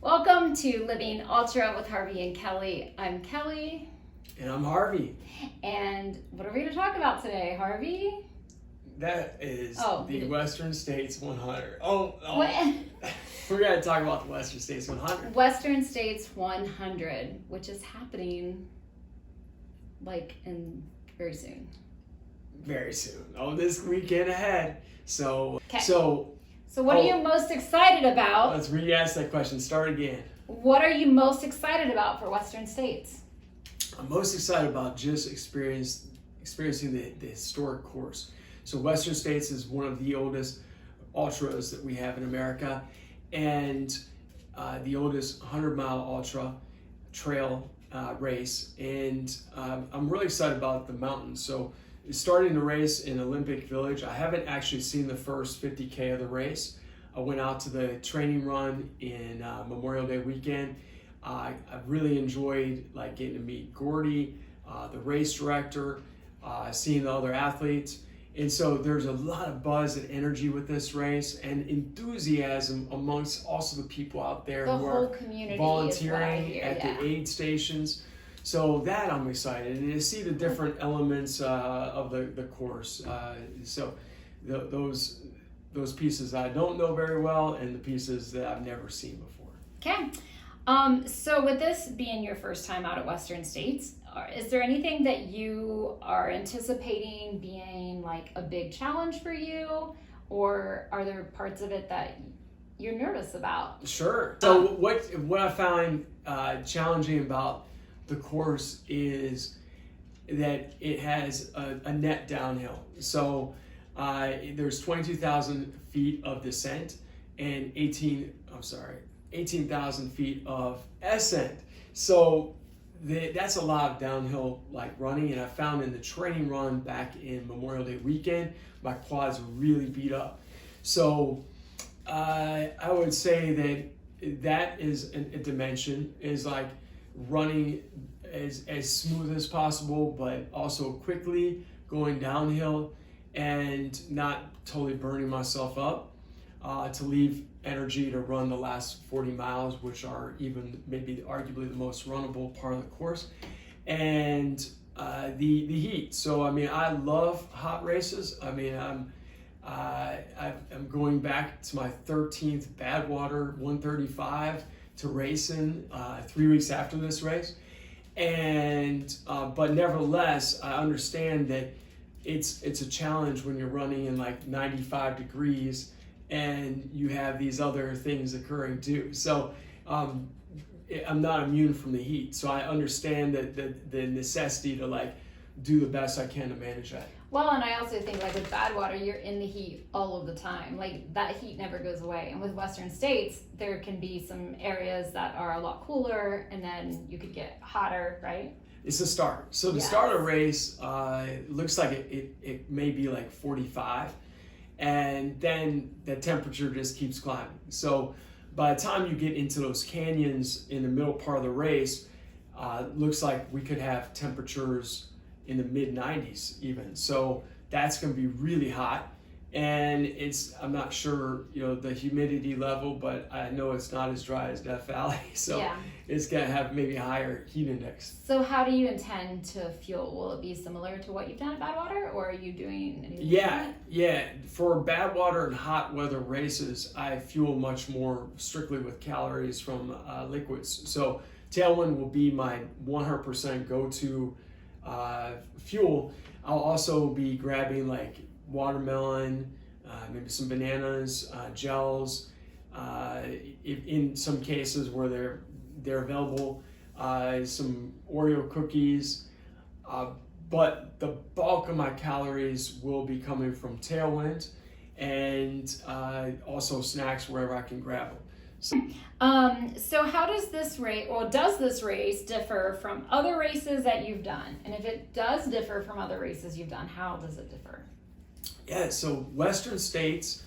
Welcome to Living Ultra with Harvey and Kelly. I'm Kelly. And I'm Harvey. And what are we going to talk about today, Harvey? That is the Western States 100. We're going to talk about the Western States 100. Western States 100, which is happening very soon. Very soon. This weekend ahead. So what are you most excited about? Let's re-ask that question. Start again. What are you most excited about for Western States? I'm most excited about just experiencing the historic course. So Western States is one of the oldest ultras that we have in America, and the oldest 100-mile ultra trail race. And I'm really excited about the mountains. So starting the race in Olympic Village, I haven't actually seen the first 50K of the race. I went out to the training run in Memorial Day weekend. I really enjoyed getting to meet Gordy, the race director, seeing the other athletes. And so there's a lot of buzz and energy with this race and enthusiasm amongst also the people out there who are volunteering at the aid stations. So that I'm excited, and to see the different elements of the course. Those pieces I don't know very well, and the pieces that I've never seen before. Okay. So with this being your first time out at Western States, is there anything that you are anticipating being a big challenge for you, or are there parts of it that you're nervous about? Sure. So what I find challenging about the course is that it has a net downhill. So there's 22,000 feet of descent and 18,000 feet of ascent. So that's a lot of downhill running, and I found in the training run back in Memorial Day weekend, my quads were really beat up. So I would say that is a dimension, is running as smooth as possible, but also quickly going downhill and not totally burning myself up to leave energy to run the last 40 miles, which are even maybe arguably the most runnable part of the course. And the heat. So I love hot races. I'm going back to my 13th Badwater 135 to racing 3 weeks after this race, and but nevertheless I understand that it's a challenge when you're running in 95 degrees and you have these other things occurring too. So I'm not immune from the heat, so I understand that the necessity to do the best I can to manage that. Well, and I also think with Badwater, you're in the heat all of the time. That heat never goes away. And with Western States, there can be some areas that are a lot cooler, and then you could get hotter, right? It's the start. So to start a race, looks like it may be 45, and then the temperature just keeps climbing. So by the time you get into those canyons in the middle part of the race, looks like we could have temperatures in the mid 90s even. So that's going to be really hot, and I'm not sure the humidity level, but I know it's not as dry as Death Valley, so it's going to have maybe a higher heat index. So how do you intend to fuel? Will it be similar to what you've done at Badwater, or are you doing anything different? Yeah. For Badwater and hot weather races, I fuel much more strictly with calories from liquids. So Tailwind will be my 100% go-to fuel. I'll also be grabbing watermelon, maybe some bananas, gels, in some cases where they're available, some Oreo cookies, but the bulk of my calories will be coming from Tailwind, and also snacks wherever I can grab them. So how does this race differ from other races that you've done? And if it does differ from other races you've done, how does it differ? Yeah, so Western States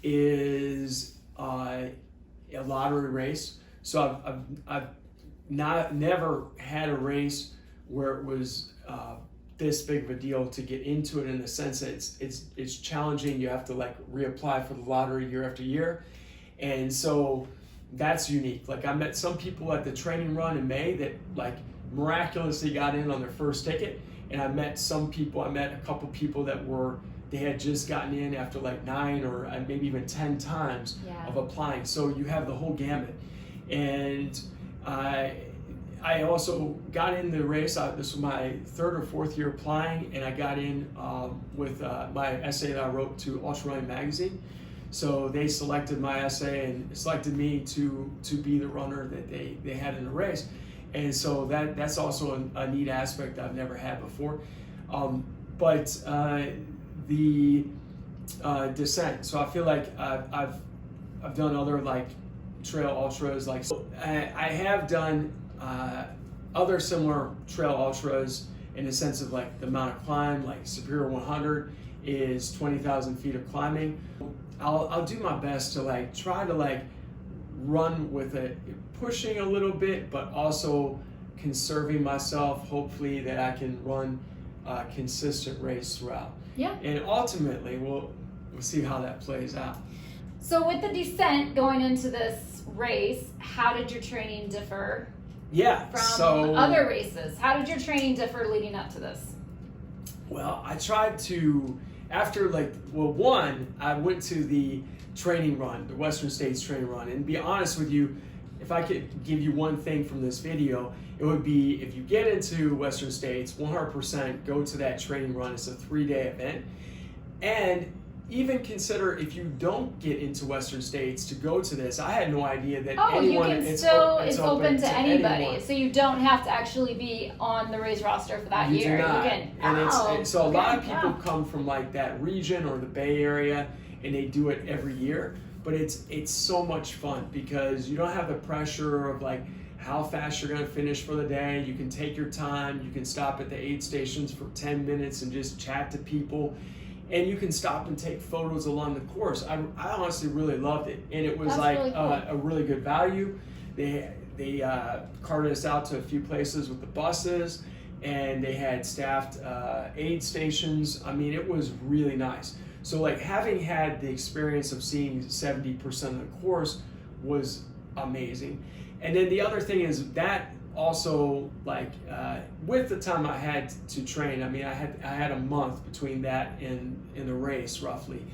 is a lottery race. So I've never had a race where it was this big of a deal to get into it, in the sense that it's challenging. You have to reapply for the lottery year after year. And so that's unique. Like I met some people at the training run in May that like miraculously got in on their first ticket, and I met a couple people that they had just gotten in after like 9 or maybe even 10 times of applying. So you have the whole gamut. And I also got in the race. This was my 3rd or 4th year applying, and I got in with my essay that I wrote to Ultra Running Magazine. So they selected my essay and selected me to be the runner that they had in the race. And so that's also a neat aspect I've never had before. But the descent. So I feel like I've done other like trail ultras. Like so I have done other similar trail ultras in the sense of like the amount of climb. Like Superior 100 is 20,000 feet of climbing. I'll do my best to like try to like run with it, pushing a little bit, but also conserving myself. Hopefully that I can run a consistent race throughout. Yeah. And ultimately, we'll see how that plays out. So with the descent going into this race, how did your training differ from other races? How did your training differ leading up to this? Well, I tried to, I went to the training run, the Western States training run, and to be honest with you, if I could give you one thing from this video, it would be if you get into Western States, 100% go to that training run. It's a 3-day event. And even consider if you don't get into Western States to go to this. I had no idea that anyone. It's open to anybody, anyone. So you don't have to actually be on the race roster for that year. Do not. You can. And so a lot of people come from like that region or the Bay Area, and they do it every year. But it's so much fun because you don't have the pressure of like how fast you're going to finish for the day. You can take your time. You can stop at the aid stations for 10 minutes and just chat to people. And you can stop and take photos along the course. I honestly really loved it, and it was really cool. A really good value. They carted us out to a few places with the buses, and they had staffed aid stations. I mean, it was really nice. So like having had the experience of seeing 70% of the course was amazing. And then the other thing is that also like with the time I had to train, I mean I had a month between that and the race roughly,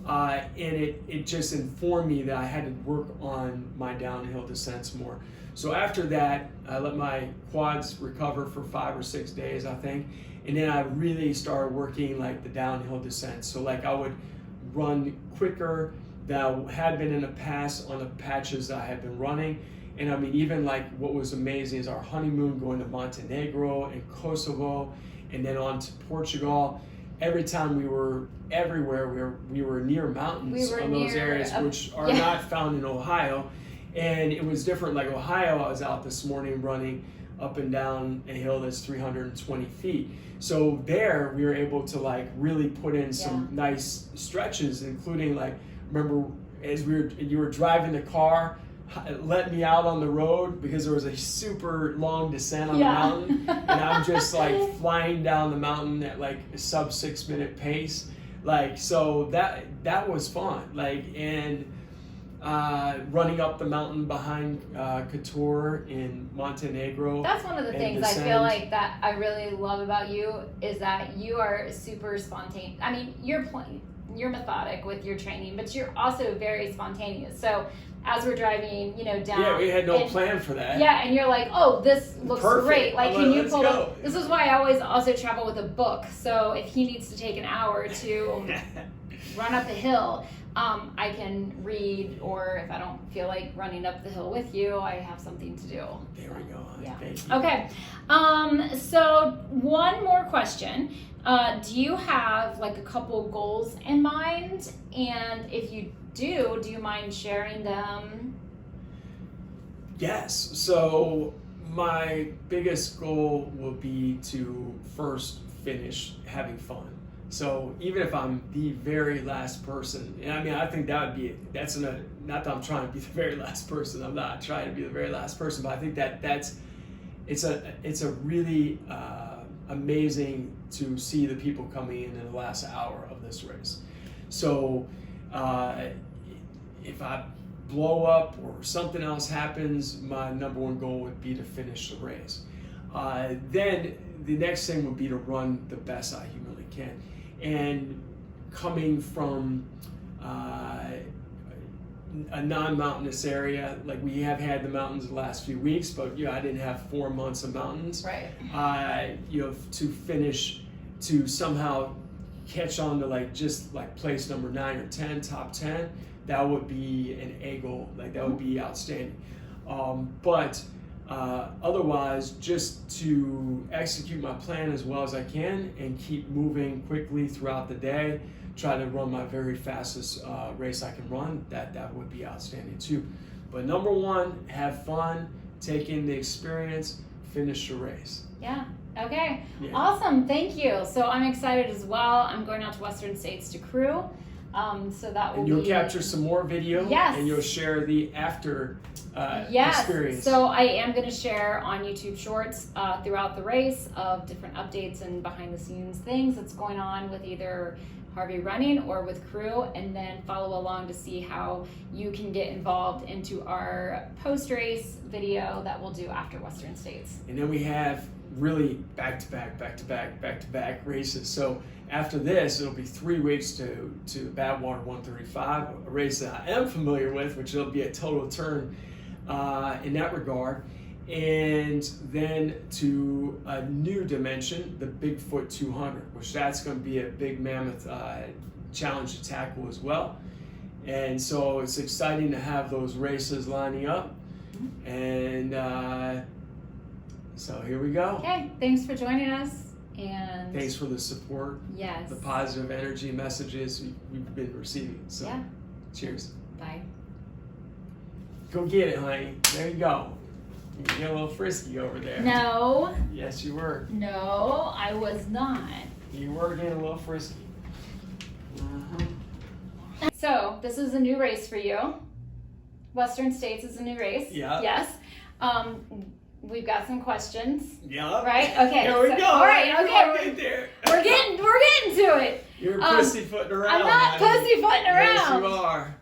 and it just informed me that I had to work on my downhill descents more. So after that, I let my quads recover for 5 or 6 days, I think, and then I really started working like the downhill descents. So like I would run quicker than I had been in the past on the patches that I had been running. And I mean, even like what was amazing is our honeymoon going to Montenegro and Kosovo and then on to Portugal. Every time we were everywhere, we were near mountains on those areas, which are not found in Ohio. And it was different. Like Ohio, I was out this morning running up and down a hill that's 320 feet. So there we were able to like really put in some nice stretches, including like, remember as you were driving the car, let me out on the road because there was a super long descent on the mountain, and I'm just like flying down the mountain at like a sub 6 minute pace. Like, so that was fun. Like, and running up the mountain behind Couture in Montenegro. That's one of the things I feel like that I really love about you is that you are super spontaneous. I mean, you're methodic with your training, but you're also very spontaneous. So as we're driving, down. Yeah, we had no plan for that. Yeah, and you're like, oh, this looks great. Like, can you pull up? This is why I always also travel with a book. So if he needs to take an hour to run up the hill, I can read, or if I don't feel like running up the hill with you, I have something to do. There we go. Yeah. Thank you. Okay. So one more question. Do you have like a couple goals in mind? And if you do you mind sharing them? Yes. So my biggest goal will be to first finish having fun. So even if I'm the very last person, and I mean, I think that would be, not that I'm trying to be the very last person. I'm not trying to be the very last person, but I think it's a really amazing to see the people coming in the last hour of this race. So if I blow up or something else happens, my number one goal would be to finish the race. Then the next thing would be to run the best I humanly can. And coming from a non-mountainous area, like we have had the mountains the last few weeks, but I didn't have 4 months of mountains. Right. To finish, to somehow catch on to just place number 9 or 10, top 10, that would be an A goal. That would be outstanding. But otherwise, just to execute my plan as well as I can and keep moving quickly throughout the day, try to run my very fastest race I can run, that would be outstanding too. But number one, have fun, take in the experience, finish the race. Yeah. Okay. Yeah. Awesome. Thank you. So I'm excited as well. I'm going out to Western States to crew. So that will and you'll capture some more video. Yes. And you'll share the after yes. experience. So I am going to share on YouTube Shorts throughout the race of different updates and behind the scenes things that's going on with either Harvey running or with crew, and then follow along to see how you can get involved into our post-race video that we'll do after Western States. And then we have really back-to-back races. So after this, it'll be 3 weeks to Badwater 135, a race that I am familiar with, which will be a total turn in that regard. And then to a new dimension, the Bigfoot 200, which that's going to be a big mammoth challenge to tackle as well. And so it's exciting to have those races lining up. And so here we go. Okay, thanks for joining us. And thanks for the support. Yes. The positive energy messages we've been receiving. So yeah. Cheers. Bye. Go get it, honey. There you go. You get a little frisky over there. No. Yes, you were. No, I was not. You were getting a little frisky. So this is a new race for you. Western States is a new race. Yeah. Yes. We've got some questions. Yeah. Right? Okay. Here we go. All right. Okay. Right there. We're getting to it. You're pussyfooting around. I'm not honey. pussyfooting around. Yes, you are.